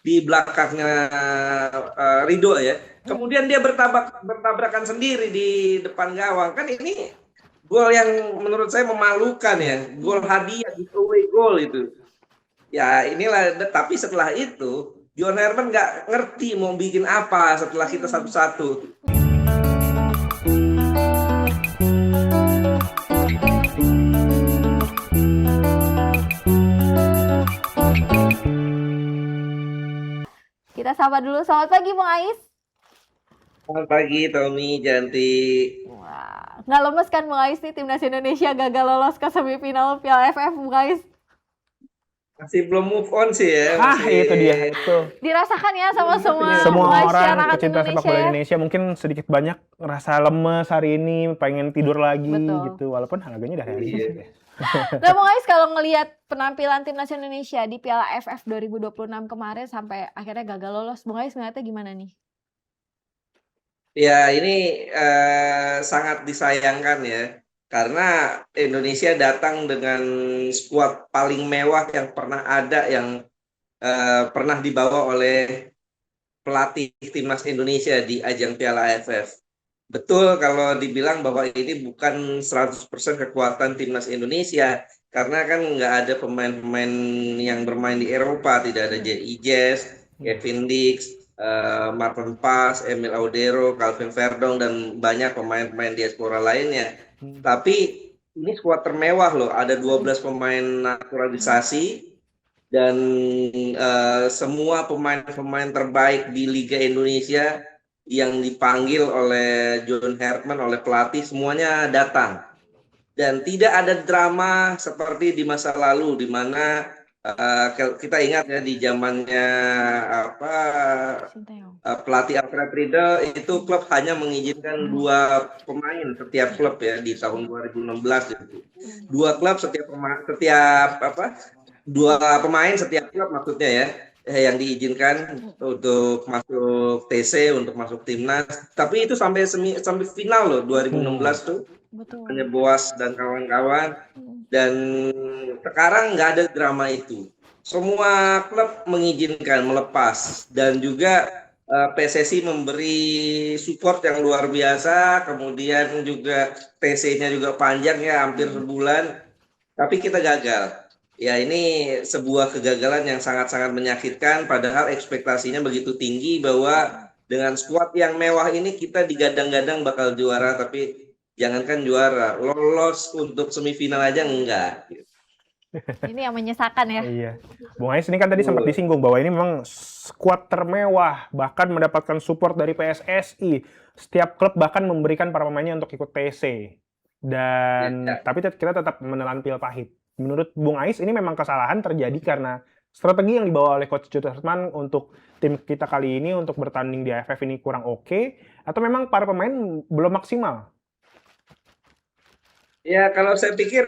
di belakangnya Ridho ya. Kemudian dia bertabrakan sendiri di depan gawang. Kan ini gol yang menurut saya memalukan ya. Gol hadiah, giveaway gol itu. Ya inilah, tapi setelah itu John Herman nggak ngerti mau bikin apa setelah kita satu-satu. Kita sapa dulu. Selamat pagi, Bung Ais. Selamat pagi, Tommy, Janti. Wah, nggak lemes kan Bung Ais nih timnas Indonesia gagal lolos ke semifinal Piala AFF, Bung Ais? Masih belum move on sih ya. Itu dia itu. Dirasakan ya sama Semua orang masyarakat pecinta sepak bola Indonesia mungkin sedikit banyak ngerasa lemes hari ini, pengen tidur lagi. Betul. Gitu. Walaupun harganya udah realistis ya. Nah, Bung Ais, kalau ngelihat penampilan timnas Indonesia di Piala AFF 2026 kemarin sampai akhirnya gagal lolos, Bung Ais ngeliatnya gimana nih? Ya ini sangat disayangkan ya. Karena Indonesia datang dengan skuad paling mewah yang pernah ada, yang pernah dibawa oleh pelatih timnas Indonesia di ajang Piala AFF. Betul kalau dibilang bahwa ini bukan 100% kekuatan timnas Indonesia, karena kan nggak ada pemain-pemain yang bermain di Eropa, tidak ada Jazz, Kevin Dix, Martin Paes, Emil Audero, Calvin Verdong, dan banyak pemain-pemain diaspora lainnya. Tapi ini skuad termewah loh, ada 12 pemain naturalisasi dan semua pemain-pemain terbaik di Liga Indonesia yang dipanggil oleh John Herman, oleh pelatih, semuanya datang. Dan tidak ada drama seperti di masa lalu, di mana kita ingat ya di zamannya pelatih Alfred Riedel, itu klub hanya mengizinkan 2 pemain setiap klub ya di tahun 2016 itu. 2 klub setiap 2 pemain setiap klub maksudnya ya, yang diizinkan untuk masuk TC, untuk masuk timnas. Tapi itu sampai final loh 2016 tuh. Hanya Boas dan kawan-kawan. Dan sekarang nggak ada drama itu. Semua klub mengizinkan melepas, dan juga PSSI memberi support yang luar biasa. Kemudian juga TC-nya juga panjang ya, hampir sebulan. Tapi kita gagal. Ya ini sebuah kegagalan yang sangat-sangat menyakitkan, padahal ekspektasinya begitu tinggi bahwa dengan skuad yang mewah ini kita digadang-gadang bakal juara, tapi jangankan juara, lolos untuk semifinal aja enggak. Ini yang menyesakan ya. Iya. Bung Ais ini kan tadi sempat disinggung bahwa ini memang skuad termewah, bahkan mendapatkan support dari PSSI. Setiap klub bahkan memberikan para pemainnya untuk ikut TC. Dan tapi kita tetap menelan pil pahit. Menurut Bung Ais ini memang kesalahan terjadi karena strategi yang dibawa oleh Coach John Herman untuk tim kita kali ini untuk bertanding di AFF ini kurang oke, atau memang para pemain belum maksimal? Ya kalau saya pikir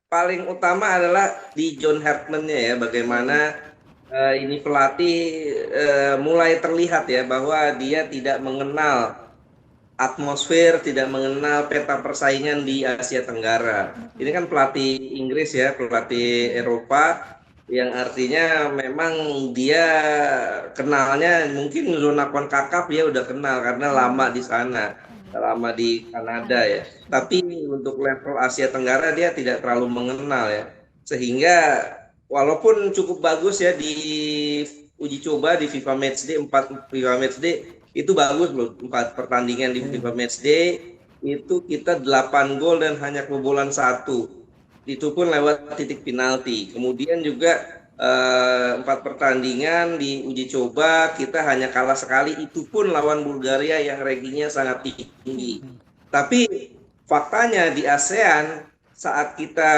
paling utama adalah di John Herman-nya ya, bagaimana ini pelatih mulai terlihat ya bahwa dia tidak mengenal atmosfer, tidak mengenal peta persaingan di Asia Tenggara. Ini kan pelatih Inggris ya, pelatih Eropa, yang artinya memang dia kenalnya mungkin zona CONCACAF ya udah kenal karena lama di sana, lama di Kanada ya. Tapi untuk level Asia Tenggara dia tidak terlalu mengenal ya. Sehingga walaupun cukup bagus ya di uji coba di FIFA Matchday, 4 FIFA Matchday itu bagus loh, 4 pertandingan di FIFA Matchday itu kita 8 gol dan hanya kebobolan 1. Itu pun lewat titik penalti. Kemudian juga 4 pertandingan di uji coba kita hanya kalah sekali, itu pun lawan Bulgaria yang rankingnya sangat tinggi. Tapi faktanya di ASEAN saat kita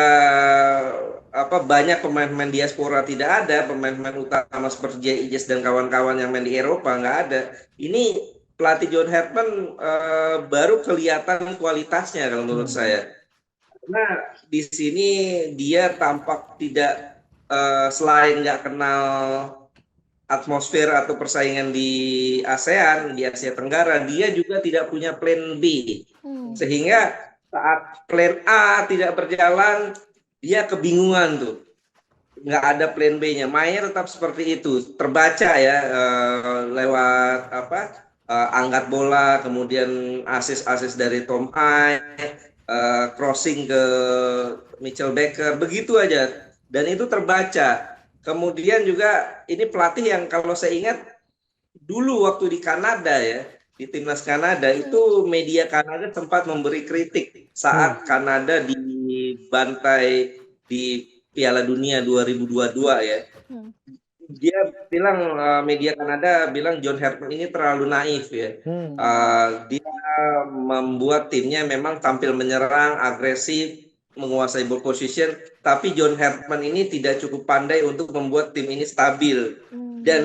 banyak pemain-pemain diaspora tidak ada, pemain-pemain utama seperti Jazz dan kawan-kawan yang main di Eropa nggak ada. Ini pelatih John Herman baru kelihatan kualitasnya kalau menurut saya. Karena di sini dia tampak tidak selain nggak kenal atmosfer atau persaingan di ASEAN, di Asia Tenggara, dia juga tidak punya plan B. Sehingga saat plan A tidak berjalan, dia kebingungan tuh. nggak ada plan B-nya, mainnya tetap seperti itu, terbaca ya lewat apa angkat bola, kemudian asis dari Tom Hai, crossing ke Mitchell Baker, begitu aja, dan itu terbaca. Kemudian juga ini pelatih yang kalau saya ingat dulu waktu di Kanada ya, di timnas Kanada itu media Kanada sempat memberi kritik saat Kanada dibantai di Piala Dunia 2022 ya. Hmm. Dia bilang media Kanada bilang John Hartman ini terlalu naif ya. Dia membuat timnya memang tampil menyerang, agresif, menguasai ball position, tapi John Hartman ini tidak cukup pandai untuk membuat tim ini stabil dan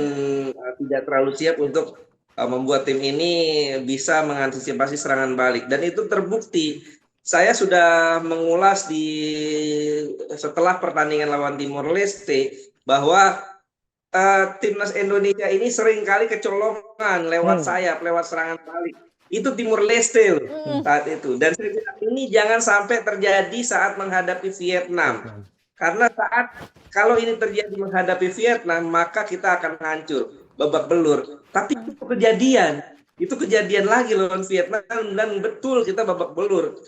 tidak terlalu siap untuk membuat tim ini bisa mengantisipasi serangan balik, dan itu terbukti. Saya sudah mengulas setelah pertandingan lawan Timor Leste bahwa timnas Indonesia ini seringkali kecolongan lewat sayap, lewat serangan balik. Itu Timor Leste saat itu. Dan saya bilang ini jangan sampai terjadi saat menghadapi Vietnam. Karena kalau ini terjadi menghadapi Vietnam, maka kita akan hancur, babak belur. Tapi itu kejadian. Itu kejadian lagi lawan Vietnam, dan betul kita babak belur.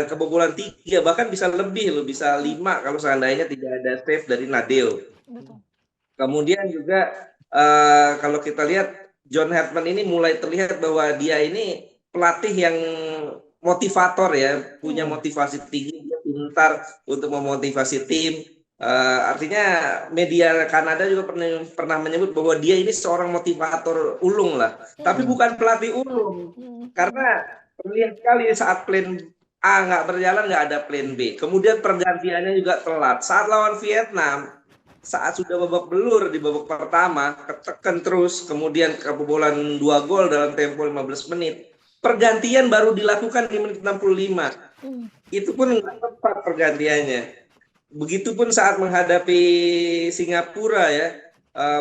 Kebobolan 3, bahkan bisa lebih loh, bisa 5 kalau seandainya tidak ada save dari Nadeo. Betul. Kemudian juga kalau kita lihat John Hartman ini mulai terlihat bahwa dia ini pelatih yang motivator ya, punya motivasi tinggi, dia pintar untuk memotivasi tim. Artinya media Kanada juga pernah menyebut bahwa dia ini seorang motivator ulung lah, tapi bukan pelatih ulung, karena terlihat sekali saat plan A nggak berjalan, nggak ada plan B. Kemudian pergantiannya juga telat. Saat lawan Vietnam, saat sudah babak belur di babak pertama, ketekan terus, kemudian kebobolan 2 gol dalam tempo 15 menit. Pergantian baru dilakukan di menit 65. Itu pun nggak tepat pergantiannya. Begitupun saat menghadapi Singapura ya,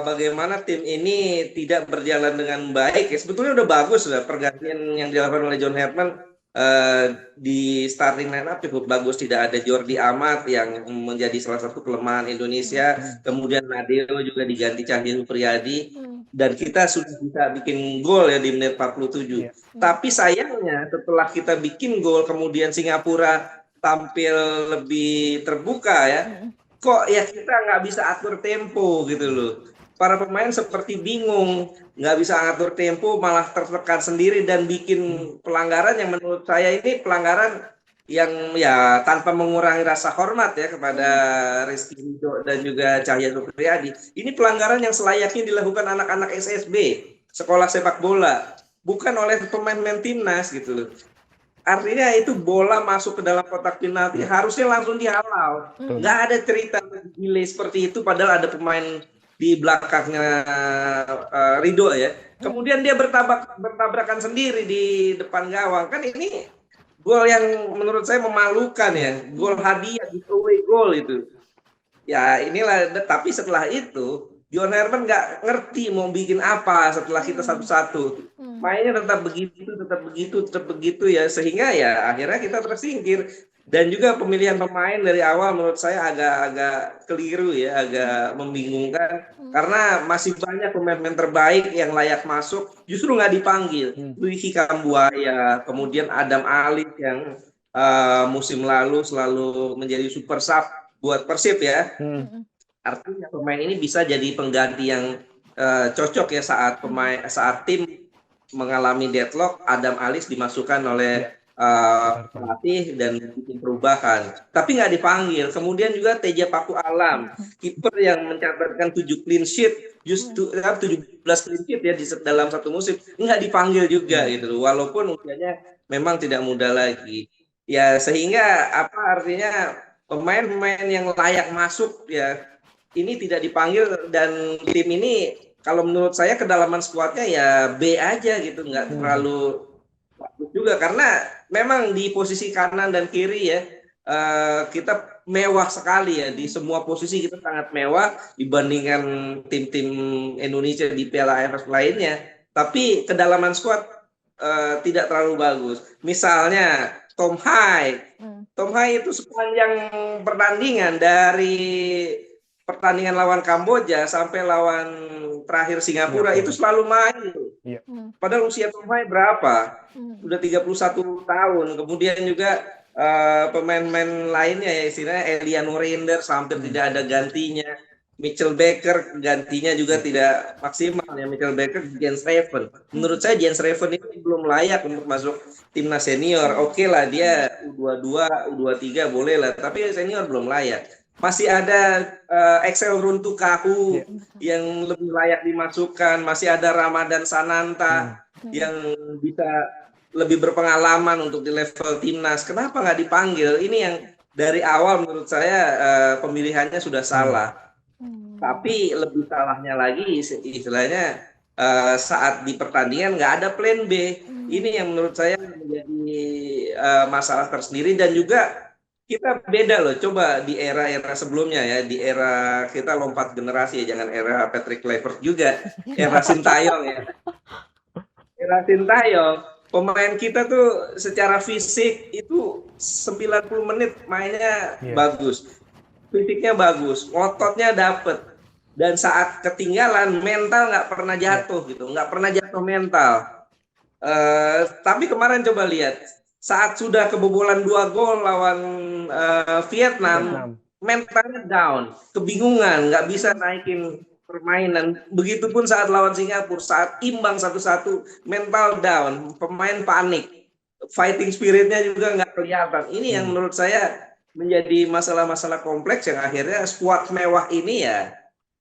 bagaimana tim ini tidak berjalan dengan baik. Ya, sebetulnya udah bagus lah pergantian yang dilakukan oleh John Hartman. Di starting line up cukup bagus, tidak ada Jordi Amat yang menjadi salah satu kelemahan Indonesia, kemudian Nadeo juga diganti Cahyo Supriyadi, dan kita sudah bisa bikin gol ya di menit 47. Tapi sayangnya setelah kita bikin gol, kemudian Singapura tampil lebih terbuka ya, kok ya kita nggak bisa atur tempo gitu loh. Para pemain seperti bingung, nggak bisa ngatur tempo, malah tertekan sendiri dan bikin pelanggaran yang menurut saya ini pelanggaran yang ya tanpa mengurangi rasa hormat ya kepada Rizky Ridho dan juga Cahyo Supriyadi. Ini pelanggaran yang selayaknya dilakukan anak-anak SSB, sekolah sepak bola, bukan oleh pemain-pemain timnas gitu loh. Artinya itu bola masuk ke dalam kotak penalti harusnya langsung dihalau. Nggak ada cerita delay seperti itu, padahal ada pemain di belakangnya Ridho ya. Kemudian dia bertabrakan sendiri di depan gawang. Kan ini gol yang menurut saya memalukan ya. Gol hadiah, giveaway gol itu. Ya inilah, tapi setelah itu John Hartman nggak ngerti mau bikin apa setelah kita satu-satu. Mainnya tetap begitu ya, sehingga ya akhirnya kita tersingkir. Dan juga pemilihan pemain dari awal menurut saya agak keliru ya, agak membingungkan, karena masih banyak pemain-pemain terbaik yang layak masuk justru nggak dipanggil. Luigi Kambuaya, kemudian Adam Alif yang musim lalu selalu menjadi super sub buat Persib ya. Artinya pemain ini bisa jadi pengganti yang cocok ya saat tim mengalami deadlock. Adam Alis dimasukkan oleh pelatih dan bikin perubahan, tapi nggak dipanggil. Kemudian juga Teja Paku Alam, kiper yang mencatatkan 7 clean sheet, justru 17 clean sheet ya dalam satu musim, nggak dipanggil juga gitu, walaupun usianya memang tidak muda lagi. Ya sehingga apa artinya pemain-pemain yang layak masuk ya ini tidak dipanggil, dan tim ini kalau menurut saya kedalaman skuadnya ya B aja gitu, nggak terlalu bagus juga, karena memang di posisi kanan dan kiri ya kita mewah sekali ya, di semua posisi kita sangat mewah dibandingkan tim-tim Indonesia di Piala AFF lainnya, tapi kedalaman skuad tidak terlalu bagus. Misalnya Tom Hai itu sepanjang pertandingan dari pertandingan lawan Kamboja sampai lawan terakhir Singapura itu selalu main. Iya. Padahal usia pemain berapa? Udah 31 tahun. Kemudian juga pemain-pemain lainnya ya istilahnya Eliano Reinders hampir tidak ada gantinya. Mitchell Baker gantinya juga tidak maksimal ya. Mitchell Baker, Jens Reven. Menurut saya Jens Reven ini belum layak untuk masuk timnas senior. Oke lah dia U22, U23 boleh lah, tapi senior belum layak. Masih ada Excel Runtukahu yang lebih layak dimasukkan, masih ada Ramadan Sananta yang bisa lebih berpengalaman untuk di level timnas. Kenapa nggak dipanggil? Ini yang dari awal menurut saya pemilihannya sudah salah. Tapi lebih salahnya lagi istilahnya saat di pertandingan nggak ada plan B. Ini yang menurut saya menjadi masalah tersendiri dan juga kita beda loh. Coba di era-era sebelumnya ya, di era kita lompat generasi ya, jangan era Patrick Kluivert juga, era Sintayong ya. Era Sintayong, pemain kita tuh secara fisik itu 90 menit mainnya bagus. Fisiknya bagus, ototnya dapet. Dan saat ketinggalan mental nggak pernah jatuh gitu, nggak pernah jatuh mental. Tapi kemarin coba lihat, saat sudah kebobolan 2 gol lawan Vietnam, mentalnya down, kebingungan, nggak bisa naikin permainan. Begitupun saat lawan Singapura, saat imbang 1-1, mental down, pemain panik, fighting spiritnya juga nggak kelihatan. Ini yang menurut saya menjadi masalah-masalah kompleks yang akhirnya skuad mewah ini ya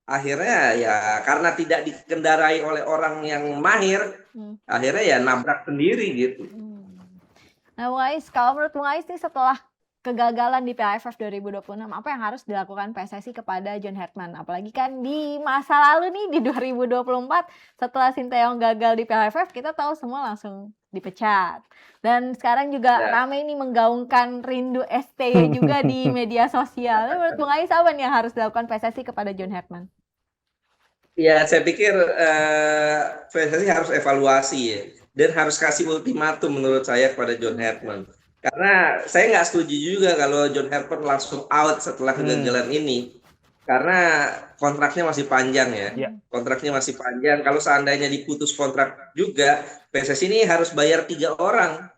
akhirnya ya karena tidak dikendarai oleh orang yang mahir, akhirnya ya nabrak sendiri gitu. Nah, Bung Ais, kalau menurut Bung Ais nih setelah kegagalan di Piala AFF 2026, apa yang harus dilakukan PSSI kepada John Herdman? Apalagi kan di masa lalu nih di 2024 setelah Sintayong gagal di Piala AFF, kita tahu semua langsung dipecat. Dan sekarang juga ramai ini menggaungkan rindu STY juga di media sosial. Menurut Bung Ais apa nih yang harus dilakukan PSSI kepada John Herdman? Ya, saya pikir PSSI harus evaluasi ya, dan harus kasih ultimatum menurut saya kepada John Herdman. Karena saya nggak setuju juga kalau John Herdman langsung out setelah kegagalan ini. Karena kontraknya masih panjang ya. Kontraknya masih panjang. Kalau seandainya diputus kontrak juga, PSSI ini harus bayar 3 orang.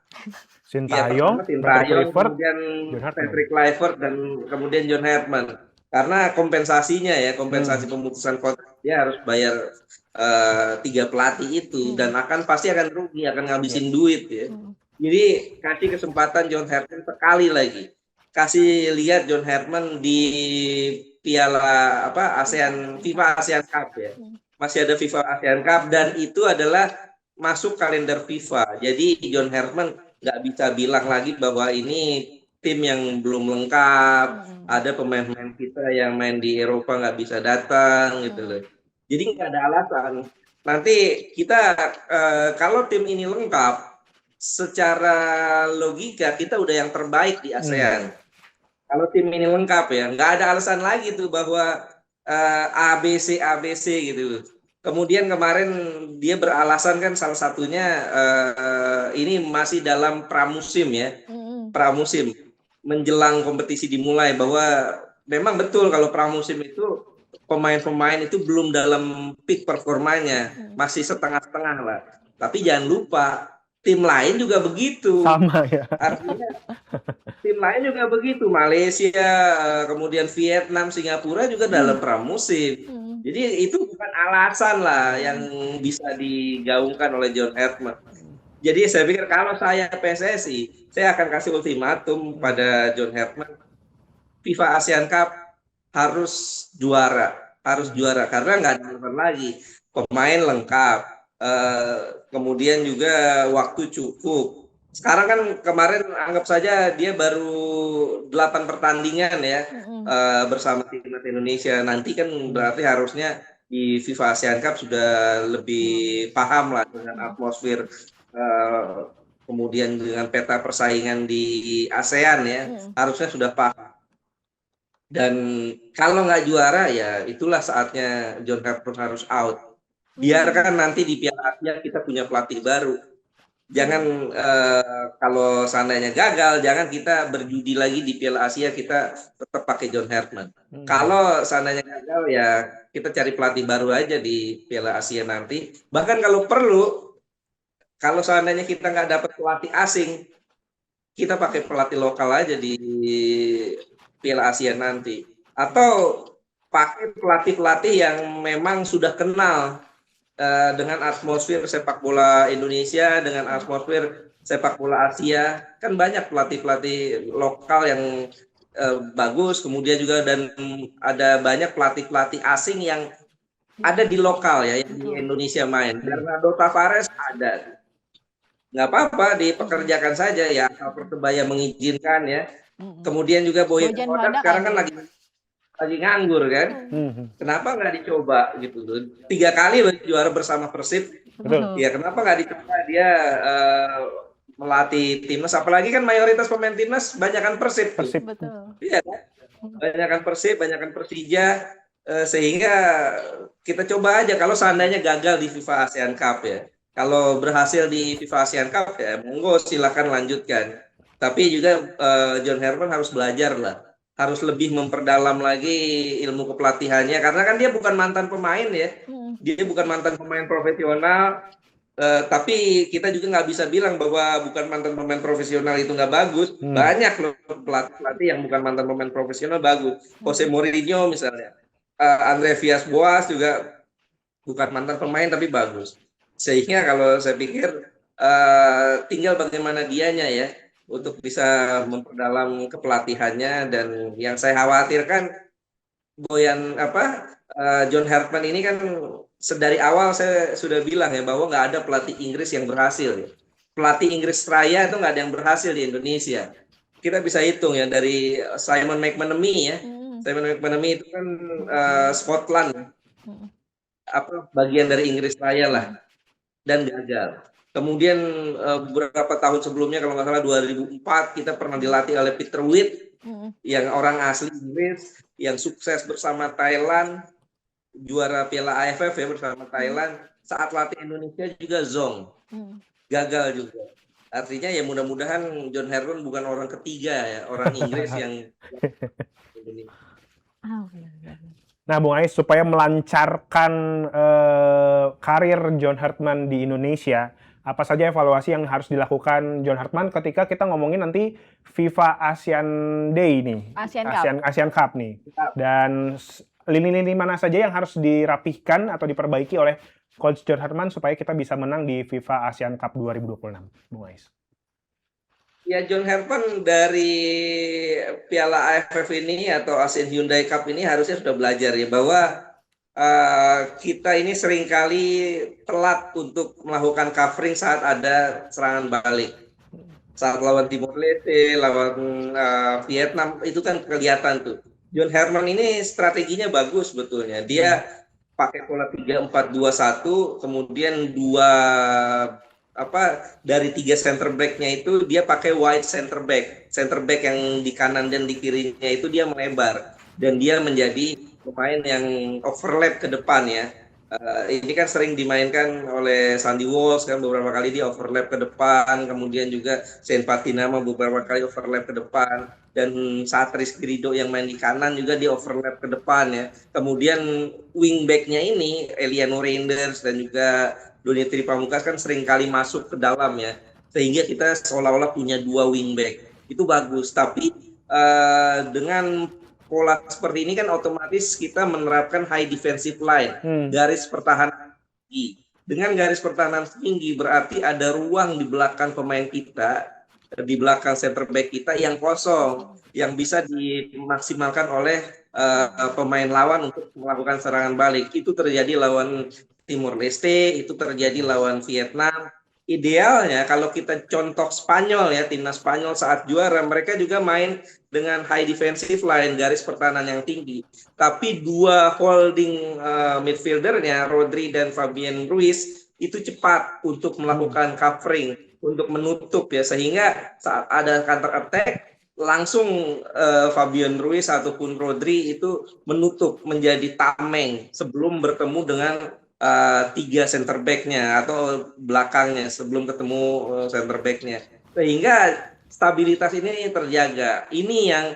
Sintayong, kemudian Patrick Kluivert, dan kemudian John Herdman. Karena kompensasinya ya, kompensasi pemutusan kontrak dia harus bayar 3 pelatih itu dan pasti akan rugi, akan ngabisin duit ya. Jadi kasih kesempatan John Herdman sekali lagi. Kasih lihat John Herdman di Piala FIFA ASEAN Cup ya. Masih ada FIFA ASEAN Cup dan itu adalah masuk kalender FIFA. Jadi John Herdman nggak bisa bilang lagi bahwa ini tim yang belum lengkap, ada pemain-pemain kita yang main di Eropa nggak bisa datang gitu loh. Jadi nggak ada alasan. Nanti kita kalau tim ini lengkap, secara logika kita udah yang terbaik di ASEAN. Kalau tim ini lengkap ya, nggak ada alasan lagi tuh bahwa ABC gitu. Kemudian kemarin dia beralasan kan salah satunya ini masih dalam pramusim ya, pramusim menjelang kompetisi dimulai, bahwa memang betul kalau pramusim itu pemain-pemain itu belum dalam peak performanya, masih setengah-setengah lah. Tapi jangan lupa tim lain juga begitu. Sama ya. Artinya tim lain juga begitu. Malaysia, kemudian Vietnam, Singapura juga dalam pramusim. Jadi itu bukan alasan lah yang bisa digaungkan oleh John Herdman. Jadi saya pikir kalau saya PSSI, saya akan kasih ultimatum pada John Herdman. FIFA ASEAN Cup harus juara karena nggak ada alasan lagi. Pemain lengkap, kemudian juga waktu cukup. Sekarang kan kemarin anggap saja dia baru 8 pertandingan ya bersama timnas Indonesia. Nanti kan berarti harusnya di FIFA ASEAN Cup sudah lebih paham lah dengan atmosfer, kemudian dengan peta persaingan di ASEAN ya, harusnya sudah paham. Dan kalau nggak juara ya itulah saatnya John Herdman harus out. Biarkan nanti di Piala Asia kita punya pelatih baru. Jangan kalau seandainya gagal, jangan kita berjudi lagi di Piala Asia, kita tetap pakai John Hartman. Kalau seandainya gagal ya kita cari pelatih baru aja di Piala Asia nanti. Bahkan kalau perlu, kalau seandainya kita nggak dapat pelatih asing, kita pakai pelatih lokal aja di Piala Asia nanti. Atau pakai pelatih-pelatih yang memang sudah kenal dengan atmosfer sepak bola Indonesia, dengan atmosfer sepak bola Asia. Kan banyak pelatih-pelatih lokal yang bagus, kemudian juga dan ada banyak pelatih-pelatih asing yang ada di lokal ya, yang di Indonesia main. Bernardo Tavares ada. Nggak apa-apa, dipekerjakan saja ya, asal Persebaya mengizinkan ya. Kemudian juga Boyan Hodak sekarang kan lagi nganggur kan. Kenapa nggak dicoba gitu loh? 3 kali loh juara bersama Persib. Ya kenapa nggak dicoba dia melatih timnas? Apalagi kan mayoritas pemain timnas banyakan Persib. Iya kan? Banyakan Persib, banyakan Persija. Sehingga kita coba aja kalau seandainya gagal di FIFA ASEAN Cup ya. Kalau berhasil di FIFA ASEAN Cup ya monggo silakan lanjutkan. Tapi juga John Herman harus belajar lah. Harus lebih memperdalam lagi ilmu kepelatihannya karena kan dia bukan mantan pemain ya, dia bukan mantan pemain profesional, tapi kita juga nggak bisa bilang bahwa bukan mantan pemain profesional itu nggak bagus. Banyak loh pelatih yang bukan mantan pemain profesional bagus. Jose Mourinho misalnya, Andre Villas-Boas juga bukan mantan pemain tapi bagus. Sehingga kalau saya pikir tinggal bagaimana dianya ya untuk bisa memperdalam kepelatihannya. Dan yang saya khawatirkan John Hartman ini kan dari awal saya sudah bilang ya bahwa nggak ada pelatih Inggris yang berhasil ya. Pelatih Inggris raya itu nggak ada yang berhasil di Indonesia. Kita bisa hitung ya dari Simon McManamy ya. Simon McManamy itu kan Scotland, bagian dari Inggris raya lah, dan gagal. Kemudian beberapa tahun sebelumnya kalau nggak salah 2004 kita pernah dilatih oleh Peter Witt yang orang asli Inggris yang sukses bersama Thailand, juara Piala AFF ya bersama Thailand. Saat latih Indonesia juga zong, gagal juga. Artinya ya mudah-mudahan John Hartman bukan orang ketiga ya orang Inggris yang Nah, Bung Ais, supaya melancarkan karir John Hartman di Indonesia, apa saja evaluasi yang harus dilakukan John Hartman ketika kita ngomongin nanti FIFA ASEAN Day nih, ASEAN Cup nih, dan lini-lini mana saja yang harus dirapihkan atau diperbaiki oleh Coach John Hartman supaya kita bisa menang di FIFA ASEAN Cup 2026, Bung Ais? Ya, John Hartman dari Piala AFF ini atau ASEAN Hyundai Cup ini harusnya sudah belajar ya bahwa kita ini seringkali telat untuk melakukan covering saat ada serangan balik. Saat lawan Timor Leste, lawan Vietnam, itu kan kelihatan tuh. John Hartman ini strateginya bagus sebetulnya. Dia pakai pola 3-4-2-1, kemudian dari 3 center back-nya itu dia pakai wide center back. Center back yang di kanan dan di kirinya itu dia melebar. Dan dia menjadi pemain yang overlap ke depan ya. Ini kan sering dimainkan oleh Sandy Walsh kan, beberapa kali dia overlap ke depan, kemudian juga Saint Patinama beberapa kali overlap ke depan, dan saat Rizky Ridho yang main di kanan juga dia overlap ke depan ya. Kemudian wingback-nya ini Eliano Reinders dan juga Donny Pamungkas kan sering kali masuk ke dalam ya, sehingga kita seolah-olah punya 2 wingback. Itu bagus, tapi dengan pola seperti ini kan otomatis kita menerapkan high defensive line, garis pertahanan tinggi. Dengan garis pertahanan tinggi berarti ada ruang di belakang pemain kita, di belakang center back kita yang kosong, yang bisa dimaksimalkan oleh pemain lawan untuk melakukan serangan balik. Itu terjadi lawan Timor Leste, itu terjadi lawan Vietnam. Idealnya kalau kita contoh Spanyol ya, timnas Spanyol saat juara, mereka juga main dengan high defensive line, garis pertahanan yang tinggi. Tapi 2 holding midfieldernya, Rodri dan Fabian Ruiz, itu cepat untuk melakukan covering, untuk menutup ya, sehingga saat ada counter attack, langsung Fabian Ruiz ataupun Rodri itu menutup menjadi tameng sebelum bertemu dengan tiga center back-nya atau belakangnya sebelum ketemu center back-nya, sehingga stabilitas ini terjaga. Ini yang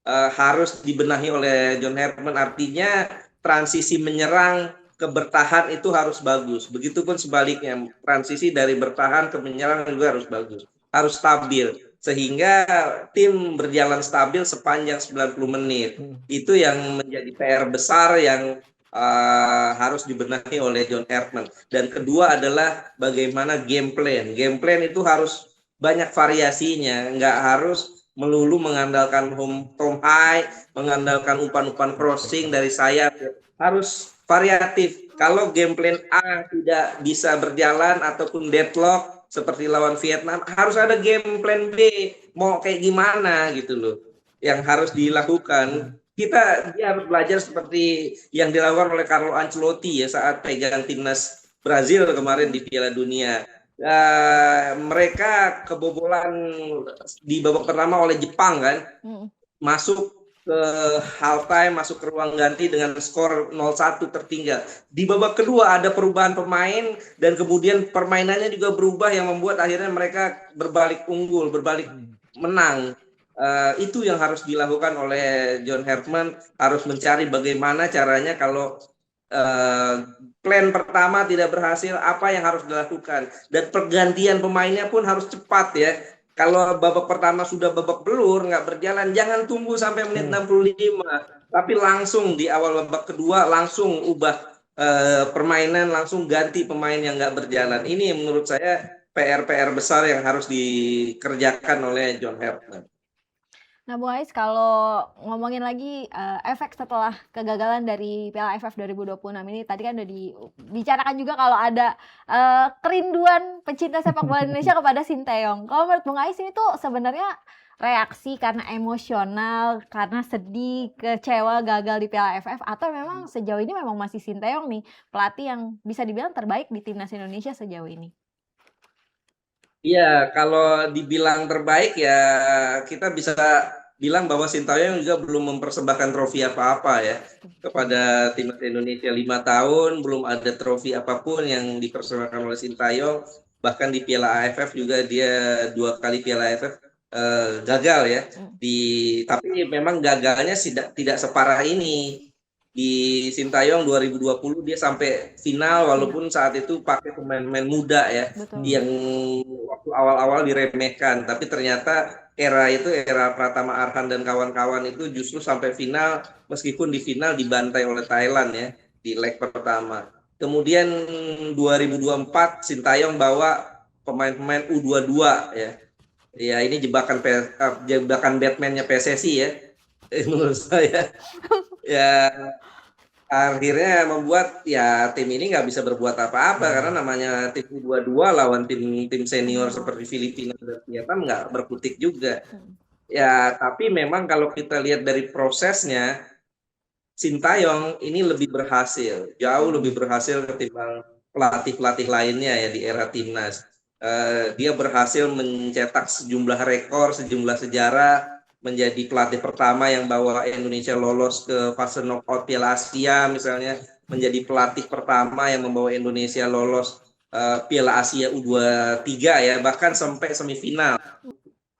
harus dibenahi oleh John Herdman, artinya transisi menyerang ke bertahan itu harus bagus. Begitupun sebaliknya, transisi dari bertahan ke menyerang juga harus bagus, harus stabil, sehingga tim berjalan stabil sepanjang 90 menit. Itu yang menjadi PR besar yang harus dibenahi oleh John Herdman. Dan kedua adalah bagaimana game plan. Game plan itu harus banyak variasinya, nggak harus melulu mengandalkan home high, mengandalkan umpan-umpan crossing dari sayap. Harus variatif. Kalau game plan A tidak bisa berjalan ataupun deadlock seperti lawan Vietnam, harus ada game plan B. Mau kayak gimana gitu loh, yang harus dilakukan. Dia harus belajar seperti yang dilakukan oleh Carlo Ancelotti ya saat pegang timnas Brazil kemarin di Piala Dunia. Mereka kebobolan di babak pertama oleh Jepang kan, masuk ke halftime, masuk ke ruang ganti dengan skor 0-1 tertinggal. Di babak kedua ada perubahan pemain dan kemudian permainannya juga berubah yang membuat akhirnya mereka berbalik unggul, berbalik menang. Itu yang harus dilakukan oleh John Herdman, harus mencari bagaimana caranya kalau plan pertama tidak berhasil, apa yang harus dilakukan, dan pergantian pemainnya pun harus cepat ya. Kalau babak pertama sudah babak belur, nggak berjalan, jangan tunggu sampai menit 65, tapi langsung di awal babak kedua langsung ubah permainan, langsung ganti pemain yang nggak berjalan. Ini menurut saya PR besar yang harus dikerjakan oleh John Herdman. Nah, Bung Ais, kalau ngomongin lagi efek setelah kegagalan dari Piala AFF 2026 ini, tadi kan udah dibicarakan juga kalau ada kerinduan pecinta sepak bola Indonesia kepada Sinteyong. Kalau menurut Bung Ais ini tuh sebenarnya reaksi karena emosional, karena sedih, kecewa, gagal di Piala AFF, atau memang sejauh ini memang masih Sinteyong nih, pelatih yang bisa dibilang terbaik di timnas Indonesia sejauh ini? Iya, kalau dibilang terbaik ya kita bisa bilang bahwa Sinteyong juga belum mempersembahkan trofi apa-apa ya kepada timnas Indonesia. 5 tahun belum ada trofi apapun yang dipersembahkan oleh Sinteyong. Bahkan di Piala AFF juga dia 2 kali Piala AFF gagal ya. Tapi memang gagalnya tidak separah ini. Di Sinteyong 2020 dia sampai final walaupun saat itu pakai pemain-pemain muda ya. Betul. Yang waktu awal-awal diremehkan, tapi ternyata era Pratama Arhan dan kawan-kawan itu justru sampai final, meskipun di final dibantai oleh Thailand ya di leg pertama. Kemudian 2024 Sinteyong bawa pemain-pemain U22 ya. Ya ini jebakan Batman-nya PSSI ya. Menurut saya ya akhirnya membuat ya tim ini nggak bisa berbuat apa-apa karena namanya tim U22 lawan tim senior seperti Filipina dan Vietnam nggak berkutik juga. Ya tapi memang kalau kita lihat dari prosesnya, Sinteyong ini lebih berhasil, jauh lebih berhasil ketimbang pelatih-pelatih lainnya ya di era timnas. Dia berhasil mencetak sejumlah rekor, sejumlah sejarah, menjadi pelatih pertama yang bawa Indonesia lolos ke fase knockout Piala Asia misalnya, menjadi pelatih pertama yang membawa Indonesia lolos Piala Asia U23 ya, bahkan sampai semifinal.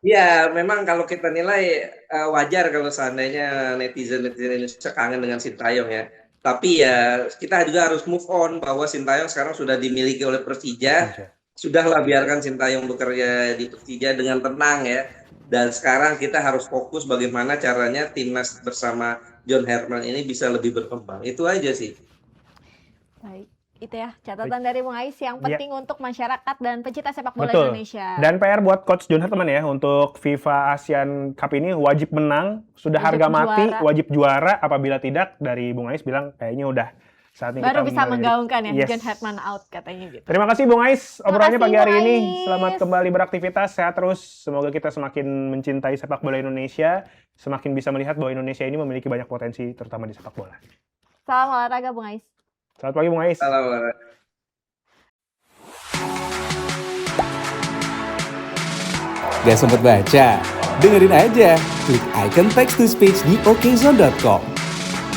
Ya memang kalau kita nilai wajar kalau seandainya netizen Indonesia kangen dengan Sinteyong ya. Tapi ya kita juga harus move on bahwa Sinteyong sekarang sudah dimiliki oleh Persija. Sudahlah biarkan Sinteyong bekerja di Persija dengan tenang ya. Dan sekarang kita harus fokus bagaimana caranya timnas bersama John Herdman ini bisa lebih berkembang. Itu aja sih. Baik, itu ya catatan dari Bung Ais yang penting untuk masyarakat dan pecinta sepak bola Indonesia. Dan PR buat Coach John Herdman ya, untuk FIFA Asian Cup ini wajib menang, sudah harga mati, wajib juara. Apabila tidak, dari Bung Ais bilang kayaknya udah saatnya baru bisa menggaungkan ya, John Herdman out katanya gitu. Terima kasih Bung Ais obrolannya pagi hari ini. Selamat kembali beraktivitas, sehat terus. Semoga kita semakin mencintai sepak bola Indonesia, semakin bisa melihat bahwa Indonesia ini memiliki banyak potensi terutama di sepak bola. Salam olahraga Bung Ais. Selamat pagi Bung Ais. Salam olahraga. Gak sempet baca? Dengerin aja, klik icon text to speech di okezone.com.